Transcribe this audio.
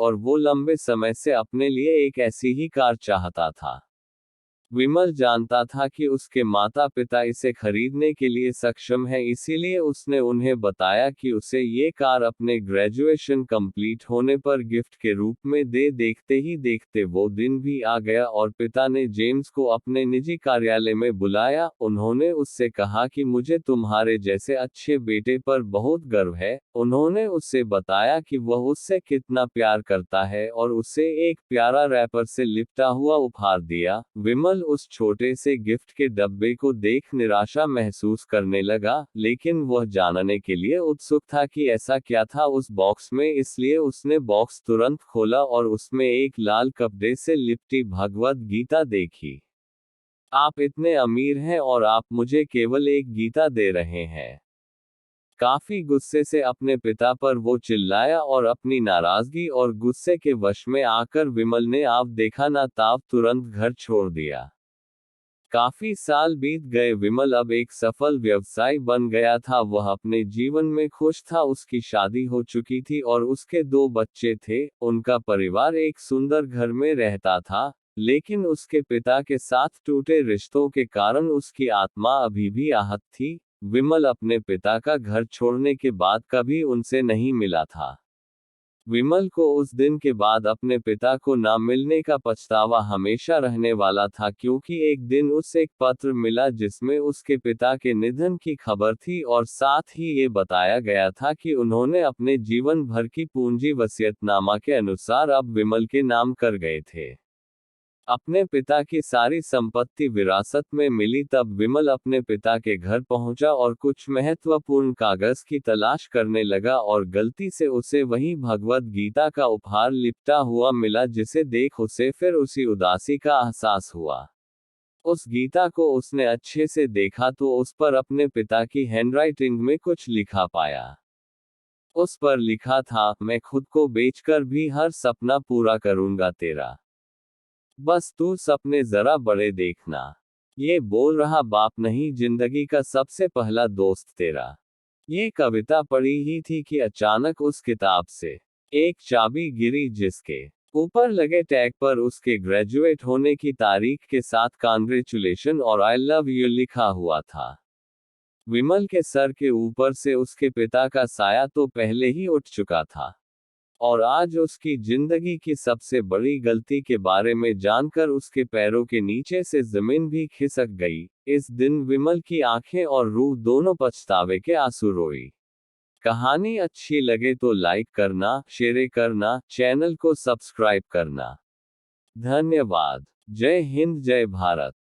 और वो लंबे समय से अपने लिए एक ऐसी ही कार चाहता था। विमल जानता था कि उसके माता पिता इसे खरीदने के लिए सक्षम हैं, इसीलिए उसने उन्हें बताया कि उसे ये कार अपने ग्रेजुएशन कंप्लीट होने पर गिफ्ट के रूप में दे। देखते ही देखते वो दिन भी आ गया और पिता ने जेम्स को अपने निजी कार्यालय में बुलाया। उन्होंने उससे कहा कि मुझे तुम्हारे जैसे अच्छे बेटे पर बहुत गर्व है। उन्होंने उससे बताया कि वह उससे कितना प्यार करता है और उसे एक प्यारा रैपर से लिपटा हुआ उपहार दिया। विमल उस छोटे से गिफ्ट के डब्बे को देख निराशा महसूस करने लगा, लेकिन वह जानने के लिए उत्सुक था कि ऐसा क्या था उस बॉक्स में, इसलिए उसने बॉक्स तुरंत खोला और उसमें एक लाल कपड़े से लिपटी भगवद गीता देखी। आप इतने अमीर हैं और आप मुझे केवल एक गीता दे रहे हैं। काफी गुस्से से अपने पिता पर वो चिल्लाया और अपनी नाराजगी और गुस्से के वश में आकर विमल ने आव देखा ना ताव तुरंत घर छोड़ दिया। काफी साल बीत गए, विमल अब एक सफल व्यवसायी बन गया था। वह अपने जीवन में खुश था, उसकी शादी हो चुकी थी और उसके 2 बच्चे थे। उनका परिवार एक सुंदर घर में रहता था, लेकिन उसके पिता के साथ टूटे रिश्तों के कारण उसकी आत्मा अभी भी आहत थी। विमल अपने पिता का घर छोड़ने के बाद कभी उनसे नहीं मिला था। विमल को उस दिन के बाद अपने पिता को ना मिलने का पछतावा हमेशा रहने वाला था, क्योंकि एक दिन उसे एक पत्र मिला जिसमें उसके पिता के निधन की खबर थी और साथ ही ये बताया गया था कि उन्होंने अपने जीवन भर की पूंजी वसीयतनामा के अनुसार अब विमल के नाम कर गए थे। अपने पिता की सारी संपत्ति विरासत में मिली तब विमल अपने पिता के घर पहुंचा और कुछ महत्वपूर्ण कागज की तलाश करने लगा और गलती से उसे वही भगवद गीता का उपहार लिपटा हुआ मिला, जिसे देख उसे फिर उसी उदासी का एहसास हुआ। उस गीता को उसने अच्छे से देखा तो उस पर अपने पिता की हैंडराइटिंग में कुछ लिखा पाया। उस पर लिखा था, मैं खुद को बेचकर भी हर सपना पूरा करूंगा तेरा, बस तू सपने जरा बड़े देखना। ये बोल रहा बाप नहीं, जिंदगी का सबसे पहला दोस्त तेरा। ये कविता पढ़ी ही थी कि अचानक उस किताब से एक चाबी गिरी, जिसके ऊपर लगे टैग पर उसके ग्रेजुएट होने की तारीख के साथ कांग्रेचुलेशन और आई लव यू लिखा हुआ था। विमल के सर के ऊपर से उसके पिता का साया तो पहले ही उठ चुका था, और आज उसकी जिंदगी की सबसे बड़ी गलती के बारे में जानकर उसके पैरों के नीचे से जमीन भी खिसक गई। इस दिन विमल की आंखें और रूह दोनों पछतावे के आंसू रोई। कहानी अच्छी लगे तो लाइक करना, शेयर करना, चैनल को सब्सक्राइब करना। धन्यवाद। जय हिंद, जय भारत।